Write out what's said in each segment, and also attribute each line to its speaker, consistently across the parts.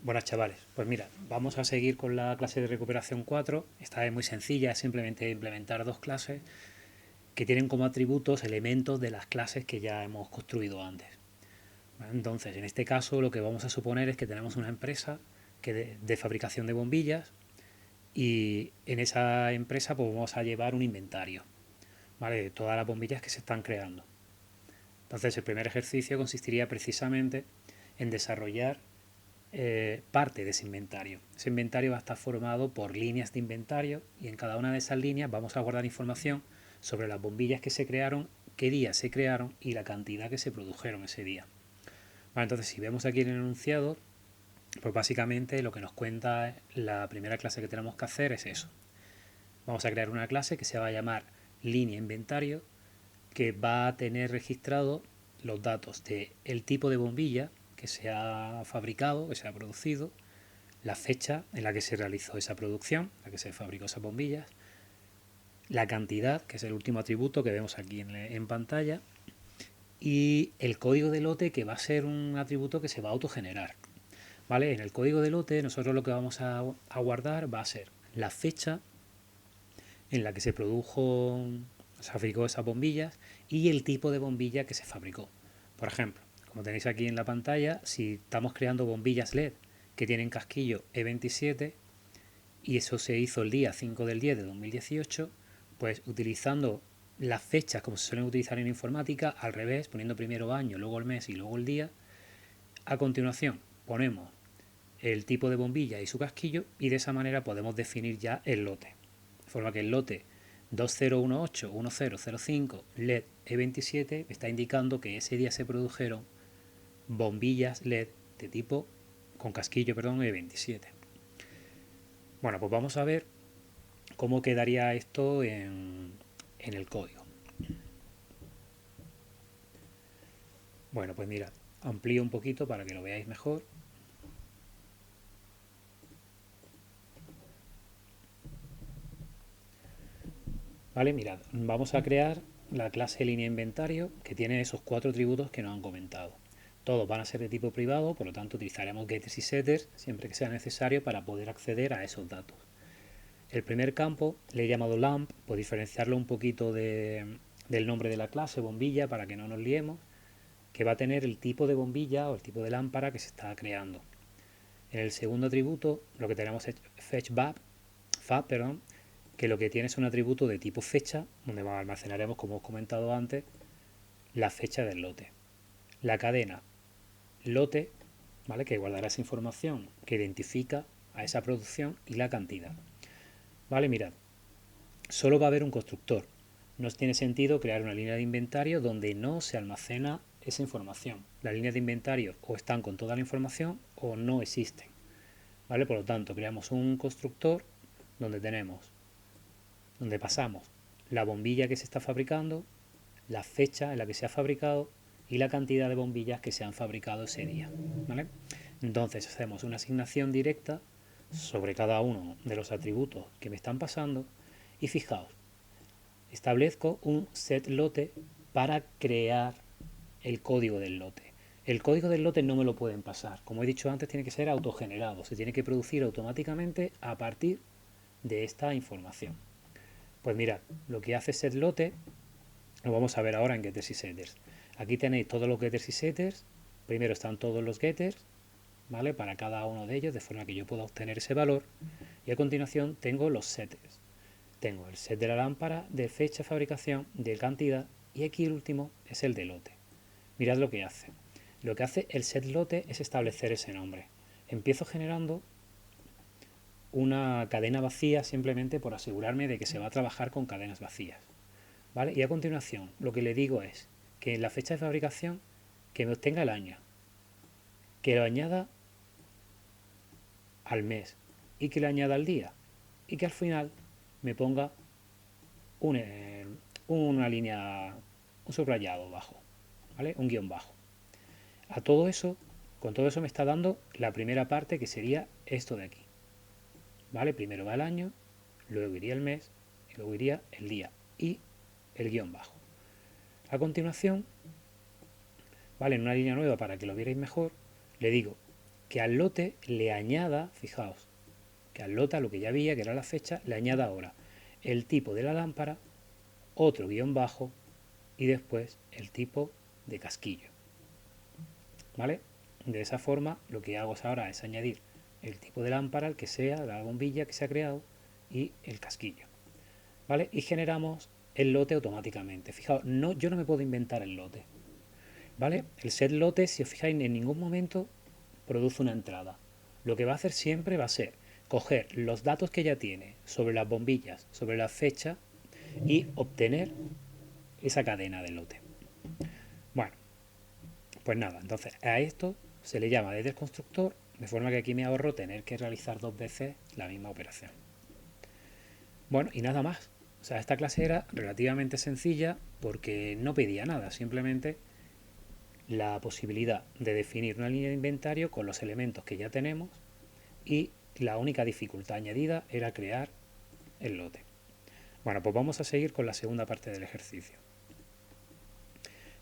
Speaker 1: Buenas chavales, pues mira, vamos a seguir con la clase de recuperación 4. Esta es muy sencilla, es simplemente implementar dos clases que tienen como atributos elementos de las clases que ya hemos construido antes. Entonces, en este caso lo que vamos a suponer es que tenemos una empresa de fabricación de bombillas y en esa empresa pues vamos a llevar un inventario, ¿vale? De todas las bombillas que se están creando. Entonces, el primer ejercicio consistiría precisamente en desarrollar parte de ese inventario. Ese inventario va a estar formado por líneas de inventario y en cada una de esas líneas vamos a guardar información sobre las bombillas que se crearon, qué día se crearon y la cantidad que se produjeron ese día. Vale, entonces, si vemos aquí en el enunciado, pues básicamente lo que nos cuenta la primera clase que tenemos que hacer es eso. Vamos a crear una clase que se va a llamar línea inventario, que va a tener registrado los datos de el tipo de bombilla que se ha fabricado, que se ha producido, la fecha en la que se realizó esa producción, en la que se fabricó esas bombillas, la cantidad, que es el último atributo que vemos aquí en pantalla, y el código de lote, que va a ser un atributo que se va a autogenerar. ¿Vale? En el código de lote nosotros lo que vamos a guardar va a ser la fecha en la que se fabricó esas bombillas y el tipo de bombilla que se fabricó. Por ejemplo, como tenéis aquí en la pantalla, si estamos creando bombillas LED que tienen casquillo E27, y eso se hizo el día 5 del 10 de 2018, pues utilizando las fechas como se suelen utilizar en informática, al revés, poniendo primero año, luego el mes y luego el día. A continuación ponemos el tipo de bombilla y su casquillo y de esa manera podemos definir ya el lote. De forma que el lote 20181005 LED E27 está indicando que ese día se produjeron bombillas LED de tipo con casquillo, perdón, E27. Bueno, pues vamos a ver cómo quedaría esto en el código. Bueno, pues mirad, amplío un poquito para que lo veáis mejor. Vale, mirad, vamos a crear la clase línea inventario que tiene esos cuatro atributos que nos han comentado. Todos van a ser de tipo privado, por lo tanto utilizaremos getters y setters siempre que sea necesario para poder acceder a esos datos. El primer campo le he llamado lamp, por diferenciarlo un poquito del nombre de la clase, bombilla, para que no nos liemos, que va a tener el tipo de bombilla o el tipo de lámpara que se está creando. En el segundo atributo lo que tenemos es fab, que lo que tiene es un atributo de tipo fecha, donde almacenaremos, como os he comentado antes, la fecha del lote. La cadena lote, ¿vale? Que guardará esa información que identifica a esa producción y la cantidad. Vale, mirad, solo va a haber un constructor. No tiene sentido crear una línea de inventario donde no se almacena esa información. Las líneas de inventario o están con toda la información o no existen. ¿Vale? Por lo tanto, creamos un constructor donde donde pasamos la bombilla que se está fabricando, la fecha en la que se ha fabricado y la cantidad de bombillas que se han fabricado ese día. ¿Vale? Entonces hacemos una asignación directa sobre cada uno de los atributos que me están pasando y fijaos, establezco un set lote para crear el código del lote. El código del lote no me lo pueden pasar. Como he dicho antes, tiene que ser autogenerado. Se tiene que producir automáticamente a partir de esta información. Pues mirad, lo que hace setLote lo vamos a ver ahora en getters y setters. Aquí tenéis todos los getters y setters. Primero están todos los getters, ¿vale? Para cada uno de ellos, de forma que yo pueda obtener ese valor. Y a continuación tengo los setters. Tengo el set de la lámpara, de fecha de fabricación, de cantidad, y aquí el último es el de lote. Mirad lo que hace. Lo que hace el set lote es establecer ese nombre. Empiezo generando una cadena vacía simplemente por asegurarme de que se va a trabajar con cadenas vacías. ¿Vale? Y a continuación lo que le digo es que en la fecha de fabricación que me obtenga el año, que lo añada al mes y que le añada al día y que al final me ponga un, una línea, un subrayado bajo, ¿vale? Un guión bajo. A todo eso, con todo eso me está dando la primera parte que sería esto de aquí. ¿Vale? Primero va el año, luego iría el mes y luego iría el día y el guión bajo. A continuación, ¿vale? En una línea nueva para que lo vierais mejor, le digo que al lote le añada, fijaos, que al lote, a lo que ya había, que era la fecha, le añada ahora el tipo de la lámpara, otro guión bajo y después el tipo de casquillo. ¿Vale? De esa forma lo que hago ahora es añadir el tipo de lámpara, el que sea, la bombilla que se ha creado y el casquillo. ¿Vale? Y generamos el lote automáticamente. Fijaos, no, yo no me puedo inventar el lote. ¿Vale? El set lote, si os fijáis, en ningún momento produce una entrada. Lo que va a hacer siempre va a ser coger los datos que ya tiene sobre las bombillas, sobre la fecha y obtener esa cadena de lote. Bueno, pues nada, entonces a esto se le llama desde el constructor, de forma que aquí me ahorro tener que realizar 2 veces la misma operación. Bueno, y nada más. O sea, esta clase era relativamente sencilla porque no pedía nada, simplemente la posibilidad de definir una línea de inventario con los elementos que ya tenemos y la única dificultad añadida era crear el lote. Bueno, pues vamos a seguir con la segunda parte del ejercicio.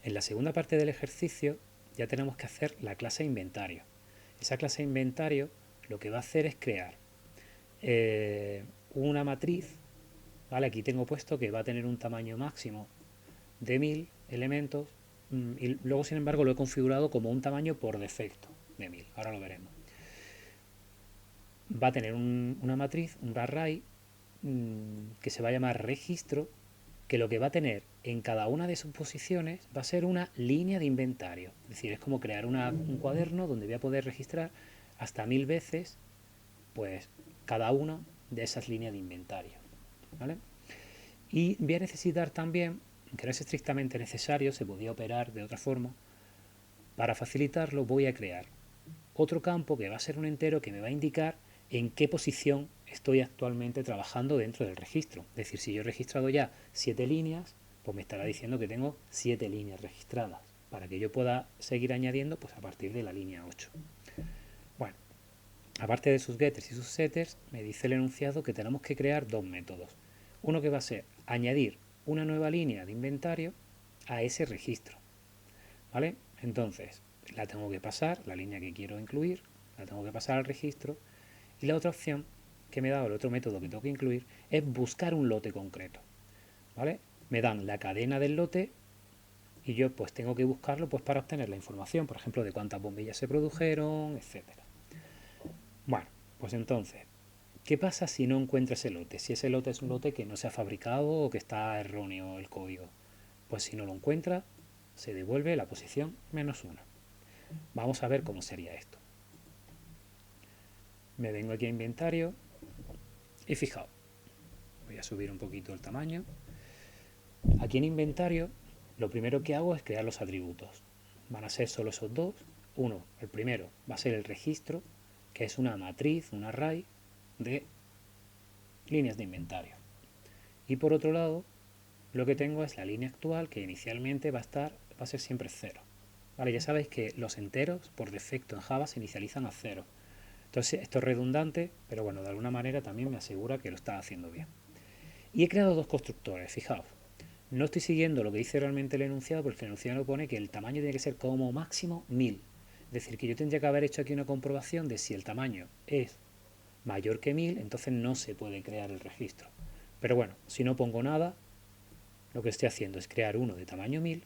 Speaker 1: En la segunda parte del ejercicio ya tenemos que hacer la clase inventario. Esa clase inventario lo que va a hacer es crear una matriz, ¿vale? Aquí tengo puesto que va a tener un tamaño máximo de 1000 elementos y luego sin embargo lo he configurado como un tamaño por defecto de 1000, ahora lo veremos. Va a tener una matriz, un array que se va a llamar registro, que lo que va a tener en cada una de sus posiciones va a ser una línea de inventario. Es decir, es como crear un cuaderno donde voy a poder registrar hasta 1000 veces pues cada una de esas líneas de inventario. ¿Vale? Y voy a necesitar también, aunque no es estrictamente necesario, se podía operar de otra forma, para facilitarlo voy a crear otro campo que va a ser un entero que me va a indicar en qué posición estoy actualmente trabajando dentro del registro. Es decir, si yo he registrado ya 7 líneas, pues me estará diciendo que tengo 7 líneas registradas, para que yo pueda seguir añadiendo pues a partir de la línea 8. Bueno, aparte de sus getters y sus setters, me dice el enunciado que tenemos que crear dos métodos. Uno que va a ser añadir una nueva línea de inventario a ese registro. ¿Vale? Entonces, la tengo que pasar, la línea que quiero incluir, la tengo que pasar al registro. Y la otra opción que me da, el otro método que tengo que incluir, es buscar un lote concreto. ¿Vale? Me dan la cadena del lote y yo pues tengo que buscarlo pues para obtener la información, por ejemplo, de cuántas bombillas se produjeron, etcétera. Bueno, pues entonces, ¿qué pasa si no encuentro ese lote? Si ese lote es un lote que no se ha fabricado o que está erróneo el código. Pues si no lo encuentra, se devuelve la posición -1. Vamos a ver cómo sería esto. Me vengo aquí a inventario y fijaos, voy a subir un poquito el tamaño. Aquí en inventario lo primero que hago es crear los atributos. Van a ser solo esos dos. Uno, el primero, va a ser el registro, que es una matriz, un array de líneas de inventario. Y por otro lado, lo que tengo es la línea actual, que inicialmente va a ser siempre 0. Vale, ya sabéis que los enteros por defecto en Java se inicializan a 0. Entonces esto es redundante, pero bueno, de alguna manera también me asegura que lo está haciendo bien. Y he creado dos constructores, fijaos. No estoy siguiendo lo que dice realmente el enunciado, porque el enunciado pone que el tamaño tiene que ser como máximo 1000. Es decir, que yo tendría que haber hecho aquí una comprobación de si el tamaño es mayor que 1000, entonces no se puede crear el registro. Pero bueno, si no pongo nada, lo que estoy haciendo es crear uno de tamaño 1000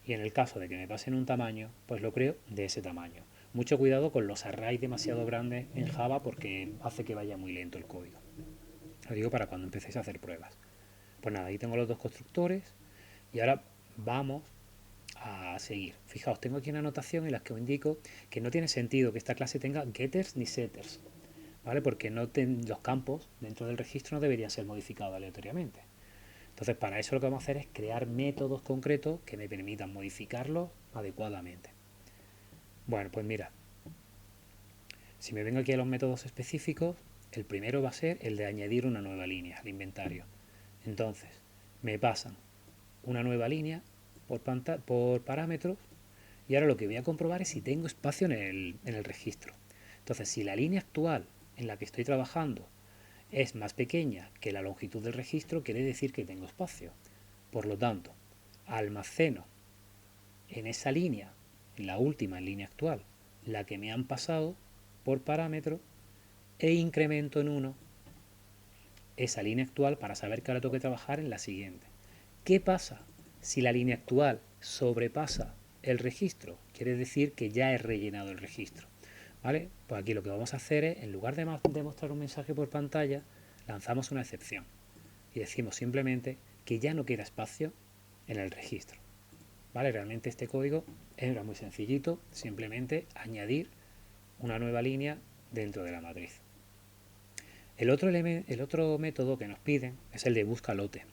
Speaker 1: y en el caso de que me pasen un tamaño, pues lo creo de ese tamaño. Mucho cuidado con los arrays demasiado grandes en Java porque hace que vaya muy lento el código. Lo digo para cuando empecéis a hacer pruebas. Pues nada, ahí tengo los dos constructores y ahora vamos a seguir. Fijaos, tengo aquí una anotación en la que os indico que no tiene sentido que esta clase tenga getters ni setters, ¿vale? Porque los campos dentro del registro no deberían ser modificados aleatoriamente. Entonces, para eso lo que vamos a hacer es crear métodos concretos que me permitan modificarlos adecuadamente. Bueno, pues mira, si me vengo aquí a los métodos específicos, el primero va a ser el de añadir una nueva línea al inventario. Entonces, me pasan una nueva línea por parámetros y ahora lo que voy a comprobar es si tengo espacio en el registro. Entonces, si la línea actual en la que estoy trabajando es más pequeña que la longitud del registro, quiere decir que tengo espacio. Por lo tanto, almaceno en esa línea, en la última línea actual, la que me han pasado por parámetro e incremento en 1 esa línea actual para saber que ahora tengo que trabajar en la siguiente. ¿Qué pasa si la línea actual sobrepasa el registro? Quiere decir que ya he rellenado el registro. ¿Vale? Pues aquí lo que vamos a hacer es, en lugar de mostrar un mensaje por pantalla, lanzamos una excepción y decimos simplemente que ya no queda espacio en el registro. ¿Vale? Realmente este código era muy sencillito, simplemente añadir una nueva línea dentro de la matriz. El otro método que nos piden es el de busca lote.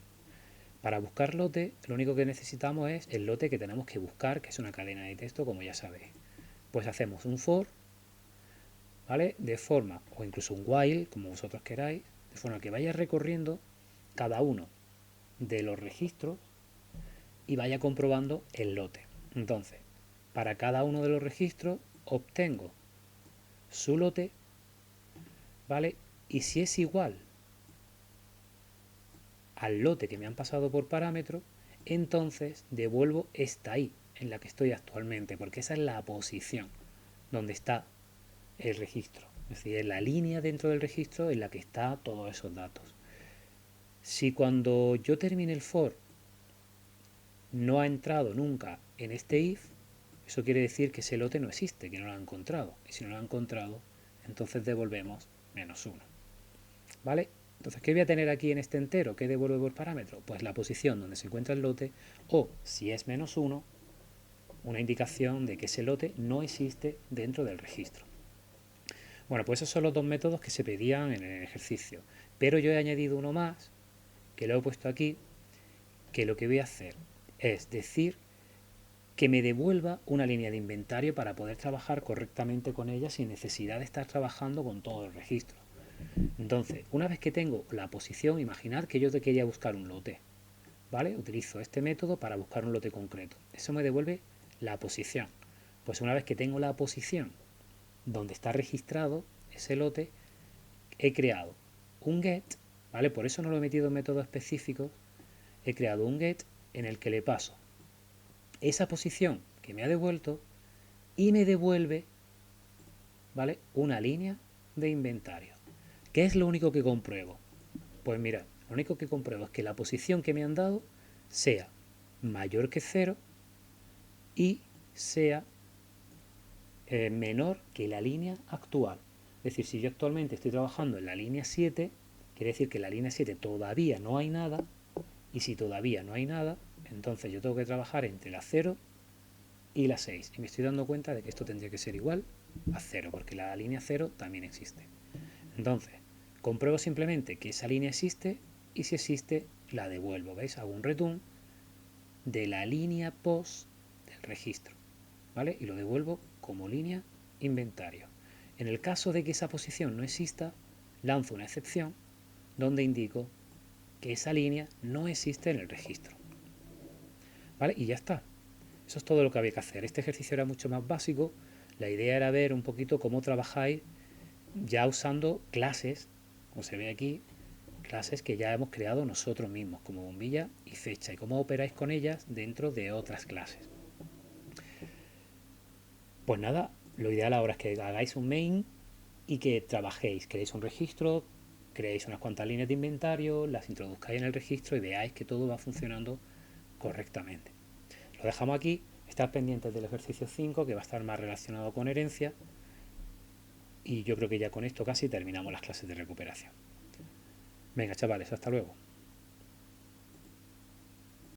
Speaker 1: Para buscar lote, lo único que necesitamos es el lote que tenemos que buscar, que es una cadena de texto, como ya sabéis. Pues hacemos un for, ¿vale? De forma, o incluso un while, como vosotros queráis, de forma que vaya recorriendo cada uno de los registros y vaya comprobando el lote. Entonces, para cada uno de los registros obtengo su lote, ¿vale? Y si es igual al lote que me han pasado por parámetro, entonces devuelvo esta i en la que estoy actualmente, porque esa es la posición donde está el registro. Es decir, es la línea dentro del registro en la que están todos esos datos. Si cuando yo termine el for no ha entrado nunca en este if, eso quiere decir que ese lote no existe, que no lo ha encontrado. Y si no lo ha encontrado, entonces devolvemos -1. ¿Vale? Entonces, ¿qué voy a tener aquí en este entero? ¿Qué devuelve por parámetro? Pues la posición donde se encuentra el lote, o si es -1, una indicación de que ese lote no existe dentro del registro. Bueno, pues esos son los dos métodos que se pedían en el ejercicio. Pero yo he añadido uno más, que lo he puesto aquí, que lo que voy a hacer es decir que me devuelva una línea de inventario para poder trabajar correctamente con ella sin necesidad de estar trabajando con todo el registro. Entonces, una vez que tengo la posición, imaginad que yo te quería buscar un lote, ¿vale? Utilizo este método para buscar un lote concreto. Eso me devuelve la posición. Pues una vez que tengo la posición donde está registrado ese lote, he creado un get, ¿vale? Por eso no lo he metido en métodos específicos. He creado un get en el que le paso esa posición que me ha devuelto y me devuelve, ¿vale? Una línea de inventario. ¿Qué es lo único que compruebo? Pues mira, lo único que compruebo es que la posición que me han dado sea mayor que 0 y sea menor que la línea actual. Es decir, si yo actualmente estoy trabajando en la línea 7, quiere decir que en la línea 7 todavía no hay nada, y si todavía no hay nada, entonces yo tengo que trabajar entre la 0 y la 6. Y me estoy dando cuenta de que esto tendría que ser igual a 0, porque la línea 0 también existe. Entonces, compruebo simplemente que esa línea existe y si existe, la devuelvo. ¿Veis? Hago un return de la línea post del registro, ¿vale? Y lo devuelvo como línea inventario. En el caso de que esa posición no exista, lanzo una excepción donde indico que esa línea no existe en el registro. ¿Vale? Y ya está. Eso es todo lo que había que hacer. Este ejercicio era mucho más básico. La idea era ver un poquito cómo trabajáis ya usando clases, como se ve aquí, clases que ya hemos creado nosotros mismos, como bombilla y fecha, y cómo operáis con ellas dentro de otras clases. Pues nada, lo ideal ahora es que hagáis un main y que trabajéis, creéis un registro, creéis unas cuantas líneas de inventario, las introduzcáis en el registro y veáis que todo va funcionando correctamente. Lo dejamos aquí, estar pendientes del ejercicio 5 que va a estar más relacionado con herencia y yo creo que ya con esto casi terminamos las clases de recuperación. Venga chavales, hasta luego.